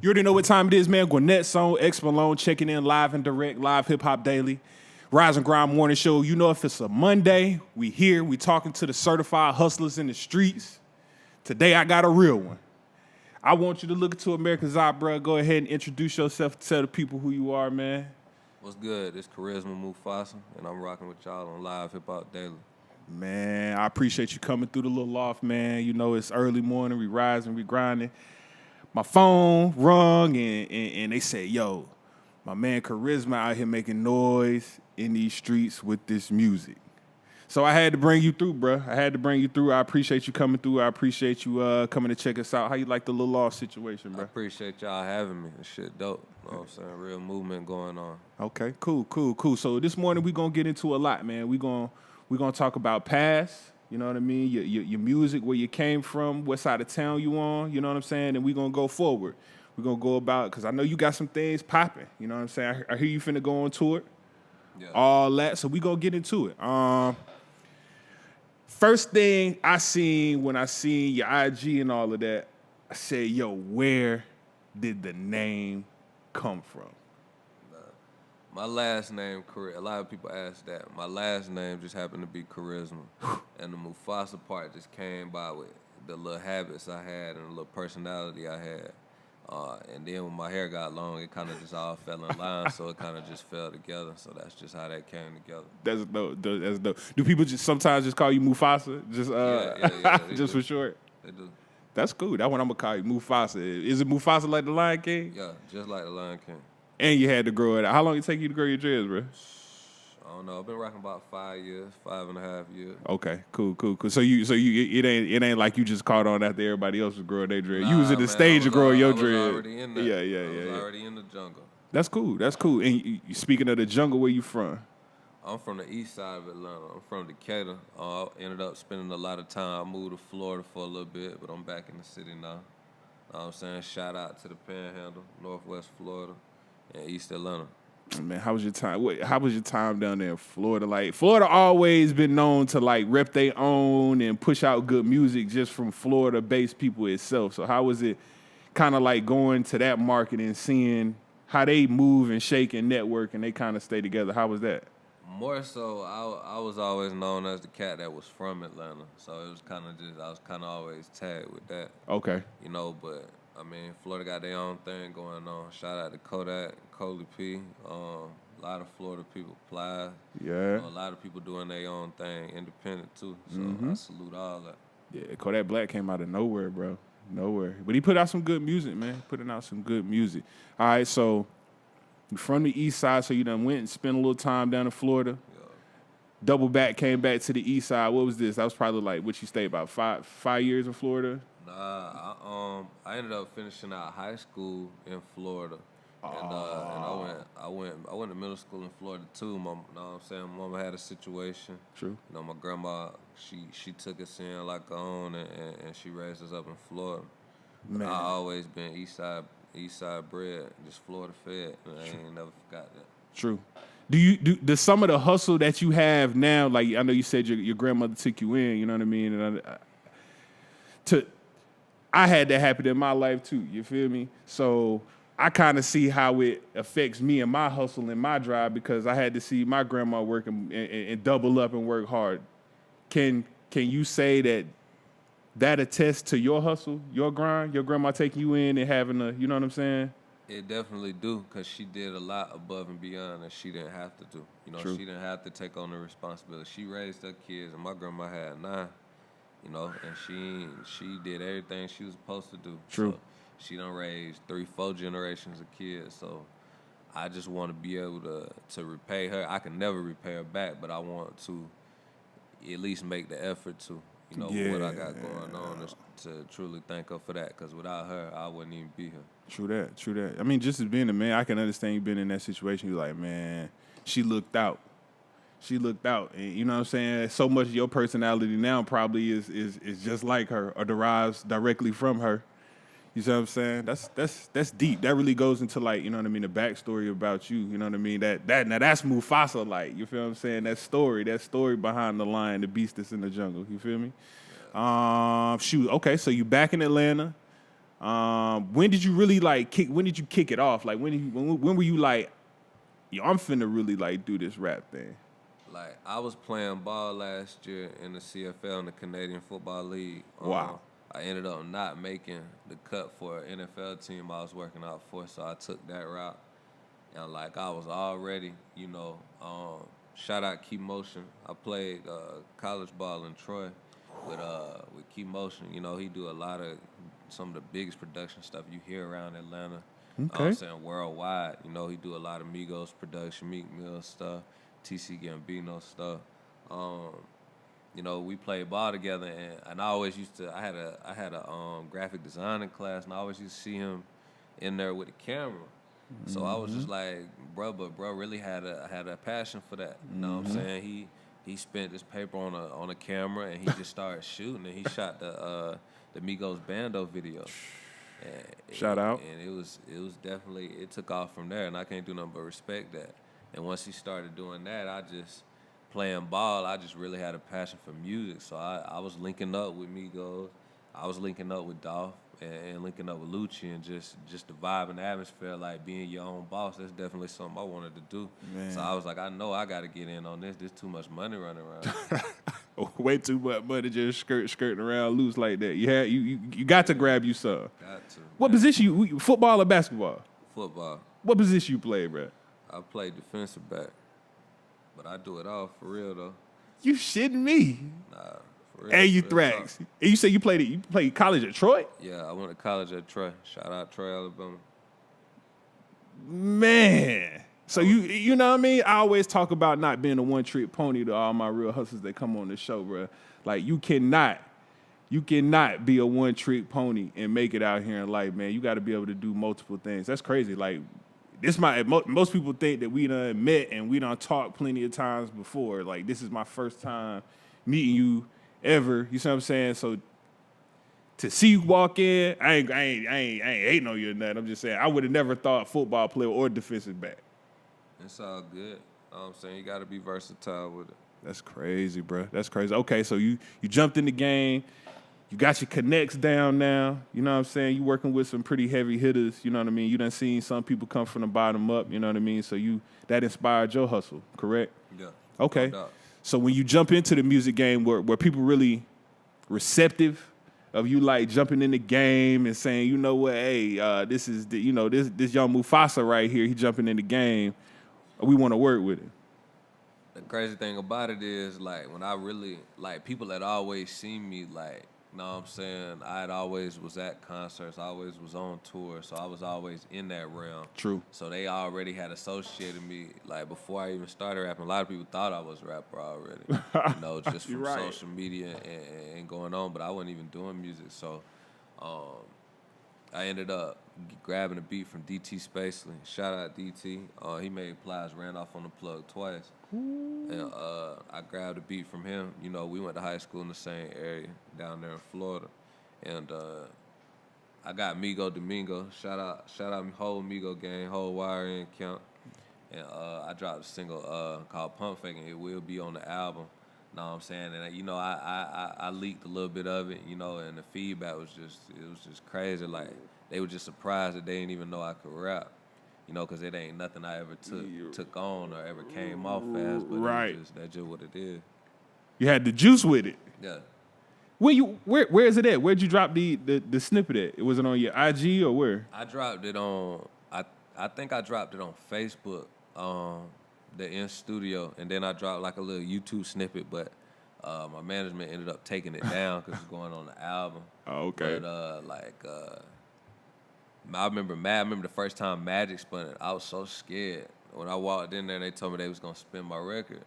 You already know what time it is, man. Gwinnett Song, X Malone, checking in live and direct, live hip hop daily. Rise and Grind morning show. You know, if it's a Monday, we here, we talking to the certified hustlers in the streets. Today, I got a real one. I want you to look into America's Eye, bro. Go ahead and introduce yourself, tell the people who you are, man. What's good? It's Charisma Mufasa, and I'm rocking with y'all on Live Hip Hop Daily. Man, I appreciate you coming through the little loft, man. You know, it's early morning, we rising, we grinding. My phone rung, and they said, yo, my man Charisma out here making noise in these streets with this music. So I had to bring you through, bro. I had to bring you through. I appreciate you coming through. I appreciate you coming to check us out. How you like the little loft situation, bro? I appreciate y'all having me. This shit dope. You know what I'm saying? Real movement going on. Okay, cool. So this morning we gonna get into a lot, man. We gonna talk about past. You know what I mean? Your music, where you came from, what side of town you on. You know what I'm saying? And we gonna go forward. We gonna go about, because I know you got some things popping. You know what I'm saying? I hear you finna go on tour. Yeah. All that. So we gonna get into it. First thing I seen when I seen your IG and all of that, I said, yo, where did the name come from? My last name, a lot of people ask that. My last name just happened to be Charisma. And the Mufasa part just came by with the little habits I had and the little personality I had. And then when my hair got long, it kind of just all fell in line, so it kind of just fell together. So that's just how that came together. That's dope. That's dope. Do people just sometimes just call you Mufasa? Just Yeah, just do. for short? They do. That's cool. That's what I'm gonna call you, Mufasa. Is it Mufasa like the Lion King? Yeah, just like the Lion King. And you had to grow it out. How long it take you to grow your dreads, bro? I don't know. I've been rocking about 5 years, 5.5 years. Okay, cool. So you it ain't like you just caught on after everybody else was growing their dreads. You was in the stage of growing your dreads. I was already in that. Yeah. I was already in the jungle. That's cool. And speaking of the jungle, where you from? I'm from the east side of Atlanta. I'm from Decatur. I ended up spending a lot of time. I moved to Florida for a little bit, but I'm back in the city now. Know what I'm saying? Shout out to the Panhandle, Northwest Florida, and East Atlanta. Man, how was your time? How was your time down there in Florida? Like, Florida always been known to like rep their own and push out good music just from Florida-based people itself. So how was it kind of like going to that market and seeing how they move and shake and network and they kind of stay together? How was that? More so, I was always known as the cat that was from Atlanta. So it was kind of just, I was kind of always tagged with that. Okay. You know, but I mean, Florida got their own thing going on. Shout out to Kodak, Coley P. A lot of Florida people apply. Yeah. A lot of people doing their own thing, independent too. So I salute all that. Yeah, Kodak Black came out of nowhere, bro. Nowhere. But he put out some good music, man. Putting out some good music. All right, so you're from the east side, so you done went and spent a little time down in Florida. Yeah. Double back, came back to the east side. What was this? That was probably like, what you stayed about 5 years in Florida? Nah, I ended up finishing out high school in Florida, and I went to middle school in Florida too. Know what I'm saying? Mama had a situation. True. You know, my grandma, she took us in like her own, and she raised us up in Florida. Man. I always been east side bred, just Florida fed, and I ain't never forgot that. True. Do some of the hustle that you have now, like I know you said your grandmother took you in, you know what I mean? And I had that happen in my life too, you feel me? So I kind of see how it affects me and my hustle and my drive, because I had to see my grandma work and double up and work hard. Can you say that attests to your hustle, your grind, your grandma taking you in and having you know what I'm saying? It definitely do, because she did a lot above and beyond that she didn't have to do. You know, True. She didn't have to take on the responsibility. She raised her kids, and my grandma had 9. You know, and she did everything she was supposed to do. True. So she done raised 3-4 generations of kids. So I just want to be able to repay her. I can never repay her back, but I want to at least make the effort to, you know, what I got going on to truly thank her for that. Because without her, I wouldn't even be here. True that. I mean, just as being a man, I can understand you being in that situation. You're like, man, she looked out. And you know what I'm saying? So much of your personality now probably is just like her or derives directly from her. You see what I'm saying? That's deep. That really goes into, like, you know what I mean, the backstory about you. You know what I mean? Now that's Mufasa, like, you feel what I'm saying? That story behind the lion, the beast that's in the jungle. You feel me? Yeah. Shoot. Okay, so you back in Atlanta. When did you really like kick? When did you kick it off? Like when were you like, yo, I'm finna really like do this rap thing? Like, I was playing ball last year in the CFL, in the Canadian Football League. Wow. I ended up not making the cut for an NFL team I was working out for, so I took that route. And, like, I was already, shout out Key Motion. I played college ball in Troy with Key Motion. You know, he do a lot of some of the biggest production stuff you hear around Atlanta. Okay. I'm saying worldwide. You know, he do a lot of Migos production, Meek Mill stuff, TC Gambino stuff. You know, we played ball together, and I always used to. I had a graphic designing class, and I always used to see him in there with the camera. So I was just like, bro really had a passion for that. You know what I'm saying? He spent his paper on a camera, and he just started shooting, and he shot the Migos Bando video. And Shout out. And it was definitely, it took off from there, and I can't do nothing but respect that. And once he started doing that, playing ball, I just really had a passion for music. So I was linking up with Migos, I was linking up with Dolph, and linking up with Lucci, and just the vibe and the atmosphere, like being your own boss. That's definitely something I wanted to do. Man. So I was like, I know I got to get in on this. There's too much money running around. Way too much money just skirting around loose like that. You got to grab you some. Got to. What position you football or basketball? Football. What position you play, bro? I play defensive back, but I do it all for real though. You shitting me? Nah. Real, and you thrax. And you say you played college at Troy? Yeah, I went to college at Troy. Shout out Troy, Alabama. Man. So you know what I mean? I always talk about not being a one-trick pony to all my real hustlers that come on the show, bro. Like you cannot be a one-trick pony and make it out here in life, man. You got to be able to do multiple things. That's crazy. Like most people think that we done met and we done talked plenty of times before. Like this is my first time meeting you ever, you see what I'm saying? So to see you walk in, I ain't hating on you or nothing. I'm just saying I would have never thought football player or defensive back. It's all good. You know what I'm saying? You got to be versatile with it. That's crazy, bro. That's crazy. Okay, so you jumped in the game. You got your connects down now. You know what I'm saying? You working with some pretty heavy hitters. You know what I mean? You done seen some people come from the bottom up. You know what I mean? So that inspired your hustle, correct? Yeah. Okay. No doubt. So when you jump into the music game, were people really receptive of you like jumping in the game and saying, you know what, hey, this is this young Mufasa right here. He jumping in the game. We want to work with it. The crazy thing about it is, like, when I really, like, people that always seen me, like, you know what I'm saying, I always was at concerts, I always was on tour, so I was always in that realm. True. So they already had associated me, like, before I even started rapping. A lot of people thought I was a rapper already, you know, just from right. social media and going on, but I wasn't even doing music. So I ended up grabbing a beat from DT Spacely. Shout out DT. He made Plies ran off on the plug twice. Ooh. And I grabbed a beat from him. You know, we went to high school in the same area down there in Florida. And I got Migo Domingo. Shout out whole Migo gang, whole wire in count. And I dropped a single called Pump Faking. It will be on the album. Know what I'm saying? And you know, I leaked a little bit of it, you know, and the feedback was just crazy. Like, they were just surprised that they didn't even know I could rap, you know, because it ain't nothing I ever took on or ever came off fast. But right. That's just what it is. You had the juice with it. Yeah. Where is it at? Where'd you drop the snippet at? Was it on your IG or where? I dropped it on, I think I dropped it on Facebook, the in studio, and then I dropped like a little YouTube snippet, but my management ended up taking it down because it's going on the album. Oh, okay. But I remember the first time Magic spun it. I was so scared when I walked in there and they told me they was gonna spin my record,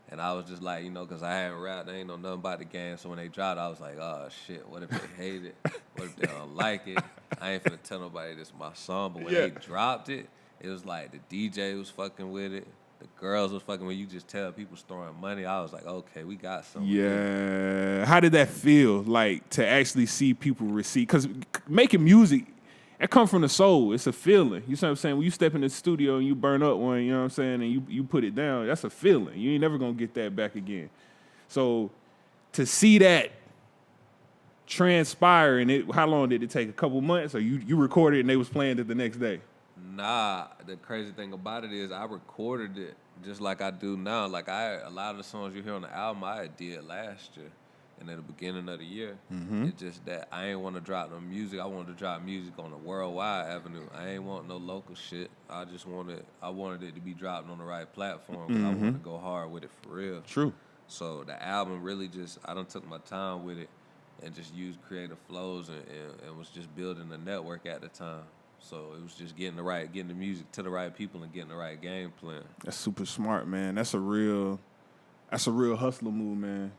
and I was just like, you know, because I hadn't rapped, I ain't know nothing about the game. So when they dropped, I was like, oh shit, what if they hate it? What if they don't like it? I ain't finna tell nobody this is my song. But when they dropped it, it was like the DJ was fucking with it. The girls was fucking when you just tell people's throwing money. I was like, okay, we got something. Yeah. How did that feel, like, to actually see people receive? Because making music, it comes from the soul. It's a feeling. You see what I'm saying? When you step in the studio and you burn up one, you know what I'm saying, and you put it down, that's a feeling. You ain't never going to get that back again. So to see that transpire? And how long did it take? A couple months, or you recorded and they was playing it the next day? Nah, the crazy thing about it is I recorded it just like I do now. Like a lot of the songs you hear on the album I did last year and at the beginning of the year. It's just that I ain't want to drop no music. I wanted to drop music on a worldwide avenue. I ain't want no local shit. I wanted it to be dropped on the right platform because I wanted to go hard with it for real. True. So the album really I done took my time with it and just used creative flows and was just building a network at the time. So it was just getting the music to the right people and getting the right game plan. That's super smart, man. That's a real hustler move, man.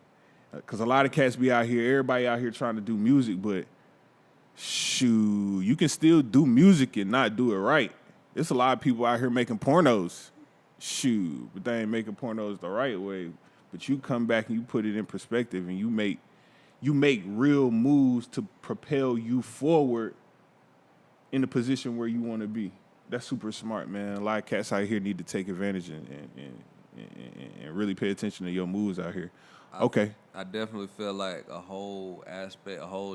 Because a lot of cats be out here, everybody out here trying to do music, but shoot, you can still do music and not do it right. There's a lot of people out here making pornos. Shoot, but they ain't making pornos the right way. But you come back and you put it in perspective and you make real moves to propel you forward in the position where you want to be. That's super smart, man. A lot of cats out here need to take advantage and really pay attention to your moves out here. Okay. I definitely feel like a whole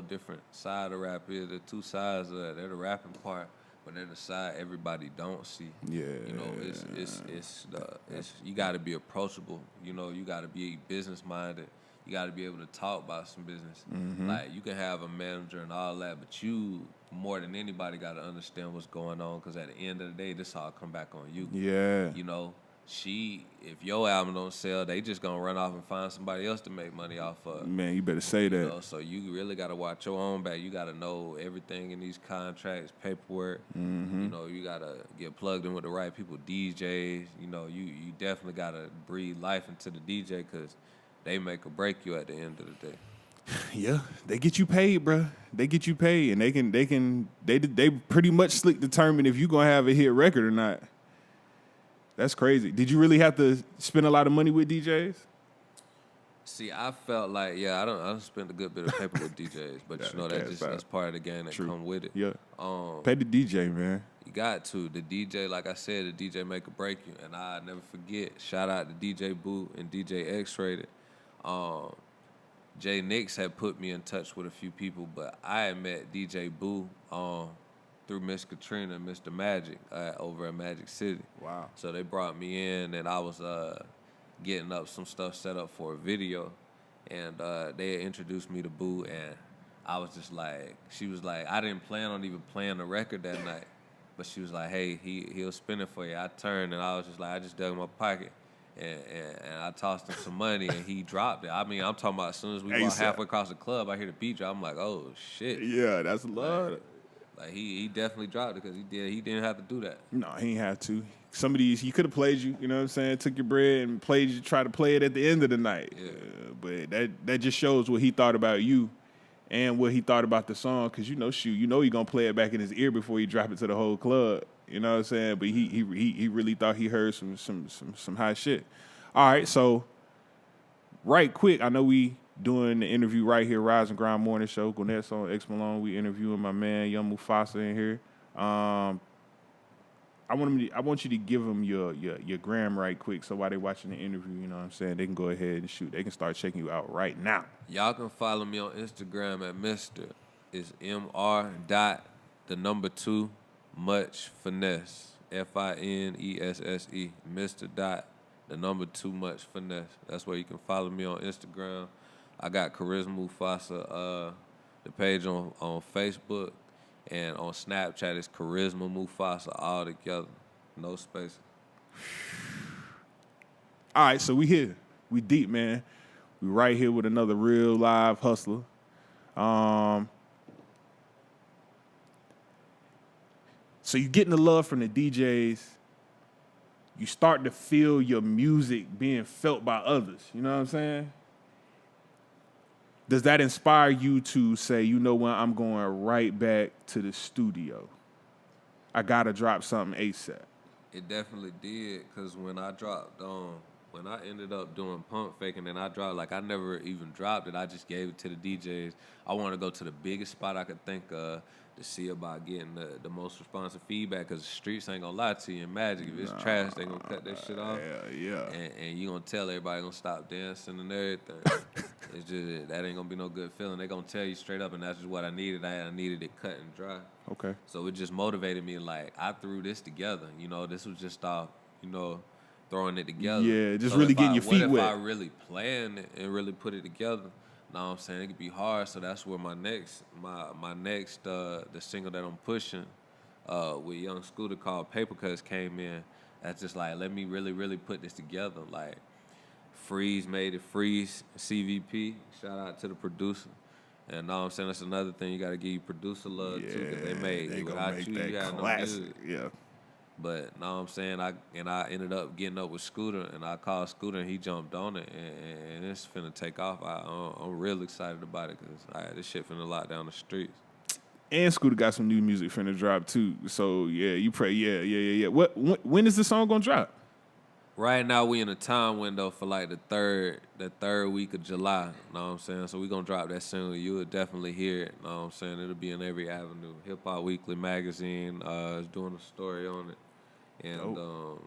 different side of rap is the two sides of that. They're the rapping part, but they're the side everybody don't see. Yeah. You know, it's you got to be approachable. You know, you got to be business minded. You got to be able to talk about some business. Like, you can have a manager and all that, but you, more than anybody, got to understand what's going on because at the end of the day, this all come back on you. Yeah. You know, if your album don't sell, they just going to run off and find somebody else to make money off of. Man, you better say that. You know, so you really got to watch your own back. You got to know everything in these contracts, paperwork. You know, you got to get plugged in with the right people, DJs. You know, you definitely got to breathe life into the DJ because they make or break you at the end of the day. Yeah, they get you paid, bro. They get you paid, and they pretty much slick determine if you gonna have a hit record or not. That's crazy. Did you really have to spend a lot of money with DJs? See, I felt like I don't spend a good bit of paper with DJs, but you know that's part of the game that come with it. Yeah. Pay the DJ, man. You got to. The DJ, like I said, the DJ make or break you, and I never forget. Shout out to DJ Boo and DJ X-Rated. Jay Nix had put me in touch with a few people, but I had met DJ Boo through Miss Katrina and Mr. Magic over at Magic City. Wow. So they brought me in, and I was getting up some stuff set up for a video, and they had introduced me to Boo, and I was just like, she was like, I didn't plan on even playing the record that night, but she was like, hey, he'll spin it for you. I turned, and I was just like, I just dug in my pocket. And I tossed him some money, and he dropped it. I mean, I'm talking about as soon as we walked halfway across the club, I hear the beat drop. I'm like, oh, shit. Yeah, that's love. Like he definitely dropped it because he didn't have to do that. No, he ain't have to. Some of these, he could have played you, you know what I'm saying? Took your bread and played you, try to play it at the end of the night. Yeah. But that just shows what he thought about you and what he thought about the song because, you know he going to play it back in his ear before he drop it to the whole club. You know what I'm saying? But he really thought he heard some high shit. All right, so right quick, I know we doing the interview right here, Rise and Grind Morning Show. Gwinnett on X Malone. We interviewing my man Young Mufasa in here. I want you to give them your gram right quick, so while they watching the interview, you know what I'm saying, they can go ahead and shoot. They can start checking you out right now. Y'all can follow me on Instagram at Mr. It's Mr. Much Finesse. FINESSE. Mr. 2 Much Finesse. That's where you can follow me on Instagram. I got Charisma Mufasa, the page on Facebook, and on Snapchat it's Charisma Mufasa, all together, no space. All right, so we here. We deep, man. We right here with another real live hustler. So you getting the love from the DJs. You start to feel your music being felt by others. You know what I'm saying? Does that inspire you to say, you know what, I'm going right back to the studio? I got to drop something ASAP. It definitely did, because when I dropped when I ended up doing pump faking and I dropped, like I never even dropped it. I just gave it to the DJs. I want to go to the biggest spot I could think of to see about getting the most responsive feedback, because the streets ain't gonna lie to you in Magic. If it's trash, they gonna cut that shit off. Yeah. And you gonna tell everybody gonna stop dancing and everything. It's just, that ain't gonna be no good feeling. They gonna tell you straight up, and that's just what I needed. I needed it cut and dry. Okay. So it just motivated me, like, I threw this together. You know, this was just off, throwing it together. Yeah, just really getting your feet wet. What if I really planned it and really put it together? Know what I'm saying? It could be hard, so that's where my next, the single that I'm pushing with Young Scooter called Paper Cuts came in. That's just like, let me really, really put this together. Like, Freeze made it, Freeze, CVP. Shout out to the producer. And know what I'm saying? That's another thing, you got to give you producer love, too, because they made it. Without you, you had no music. Yeah. But know what I'm saying? I ended up getting up with Scooter, and I called Scooter, and he jumped on it, and it's finna take off. I'm real excited about it, because this shit finna lock down the streets. And Scooter got some new music finna drop too. So yeah, you pray. Yeah. When is the song gonna drop? Right now we in a time window for like the third week of July. Know what I'm saying? So we gonna drop that single. You will definitely hear it. Know what I'm saying? It'll be in every avenue. Hip Hop Weekly magazine is doing a story on it. And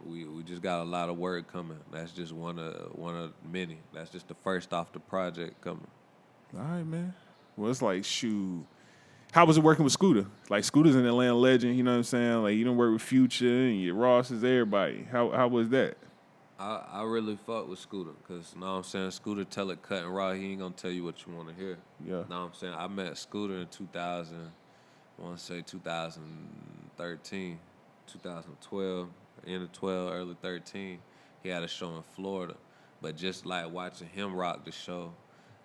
we just got a lot of work coming. That's just one of many. That's just the first off the project coming. All right, man. Well, it's like, shoot. How was it working with Scooter? Like, Scooter's an Atlanta legend, you know what I'm saying? Like, you don't work with Future and your Ross is everybody. How was that? I really fuck with Scooter, because, know what I'm saying, Scooter tell it cut and raw. He ain't gonna tell you what you want to hear. Yeah. Know what I'm saying? I met Scooter in 2013, 2012, end of 12, early 13. He had a show in Florida. But just like watching him rock the show,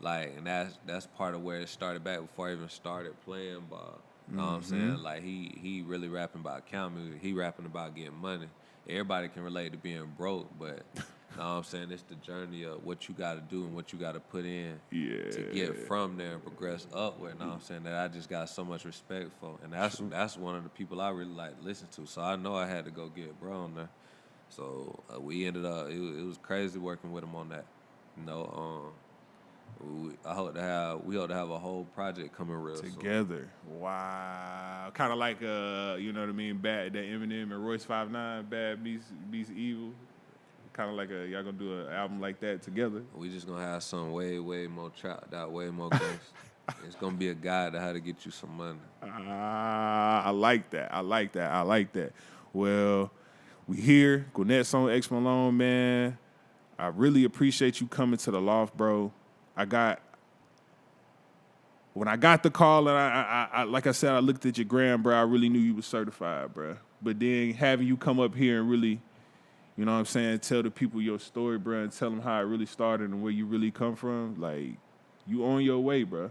like, and that's part of where it started back before I even started playing ball. Know what I'm saying? Like, he really rapping about count music. He rapping about getting money. Everybody can relate to being broke, but know what I'm saying? It's the journey of what you got to do and what you got to put in to get from there and progress upward. Know what I'm saying? That I just got so much respect for, and that's one of the people I really like to listen to. So I know I had to go get bro on there. So we ended up. It was crazy working with him on that. We hope to have a whole project coming real together. Soon. Wow, kind of like you know what I mean? Bad, that Eminem and Royce 5'9", Bad Beats Evil. Kind of like y'all gonna do an album like that together. We just gonna have some way more trapped out, way more gangster. It's gonna be a guide to how to get you some money. I like that. Well, we here. Gwinnett on X Malone, man. I really appreciate you coming to the loft, bro. When I got the call and I like I said, I looked at your gram, bro. I really knew you was certified, bro. But then having you come up here and really, you know what I'm saying, tell the people your story, bro, and tell them how it really started and where you really come from, like, you on your way, bro.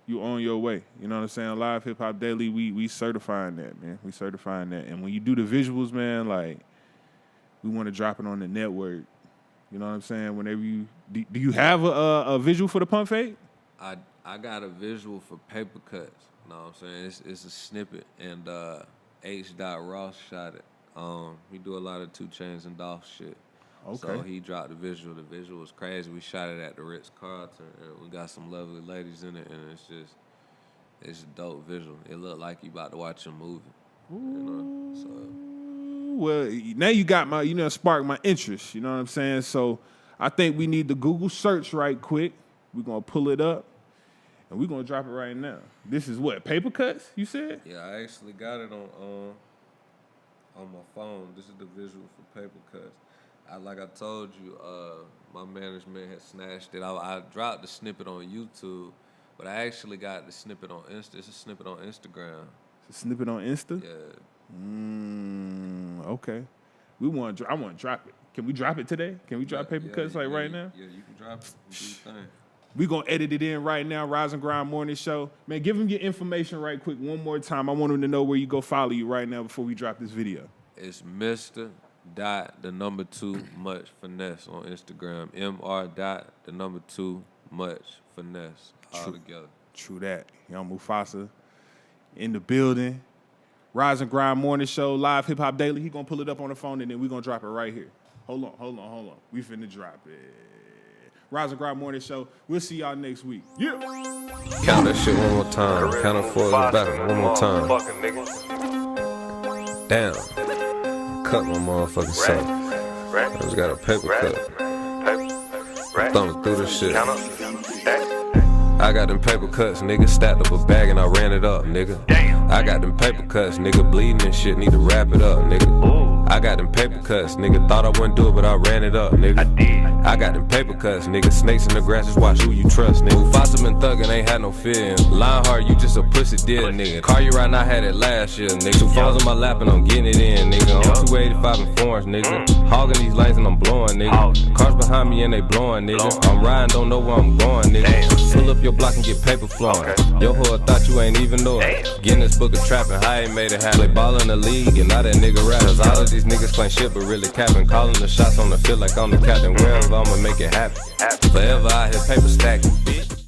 You on your way. You know what I'm saying? Live Hip Hop Daily, we certifying that, man. We certifying that. And when you do the visuals, man, like, we want to drop it on the network. You know what I'm saying? Whenever you do you have a visual for the pump fake? I got a visual for Paper Cuts. You know what I'm saying? It's a snippet, and H. Ross shot it. He do a lot of 2 Chainz and Dolph shit. Okay. So he dropped the visual. The visual was crazy. We shot it at the Ritz-Carlton, and we got some lovely ladies in it, and it's a dope visual. It looked like you about to watch a movie. So. Well, now you got sparked my interest. You know what I'm saying? So I think we need the Google search right quick. We're gonna pull it up, and we're gonna drop it right now. This is what, Paper Cuts, you said? Yeah, I actually got it on my phone. This is the visual for Paper Cuts. Like I told you, my management had snatched it. I dropped the snippet on YouTube, but I actually got the snippet on Insta. It's a snippet on Instagram. It's a snippet on Insta? Yeah. Okay. I want to drop it. Can we drop it today? Can we drop Paper Cuts right now? Yeah, you can drop it. Do your thing. We gonna edit it in right now. Rise and Grind Morning Show. Man, give them your information right quick one more time. I want them to know where you go follow you right now before we drop this video. It's Mr. .2 Much Finesse on Instagram. Mr. .2 Much Finesse all together. True that. Young Mufasa in the building. Rise and Grind Morning Show, Live Hip Hop Daily. He gonna pull it up on the phone and then we gonna drop it right here. Hold on. We finna drop it. Rise and Grind Morning Show. We'll see y'all next week. Yeah. Count that shit one more time. Count it for us back one more time. Damn. Cut my motherfucking self. I just got a paper cut. Thumbing through this shit. I got them paper cuts, nigga. Stacked up a bag and I ran it up, nigga. I got them paper cuts, nigga. Bleeding and shit. Need to wrap it up, nigga. I got them paper cuts, nigga. Thought I wouldn't do it, but I ran it up, nigga. I got them paper cuts, nigga. Snakes in the grass, just watch who you trust, nigga. Mufasa been thuggin', ain't had no fear. Lionheart, you just a pussy deal, nigga. Car you right now, had it last year, nigga. 2 phones on my lap and I'm getting it in, nigga. I'm 285 in foreigns, nigga. Hogging these lanes and I'm blowing, nigga. Cars behind me and they blowing, nigga. I'm riding, don't know where I'm going, nigga. Pull up your block and get paper flowing. Your hood thought you ain't even know it. Getting this book of trapping, I ain't made it happen. Play ball in the league and now that nigga rap. Cause all of these niggas claim shit but really capping. Calling the shots on the field like I'm the captain. Wherever I'ma make it happen. Forever out here paper stacking, bitch.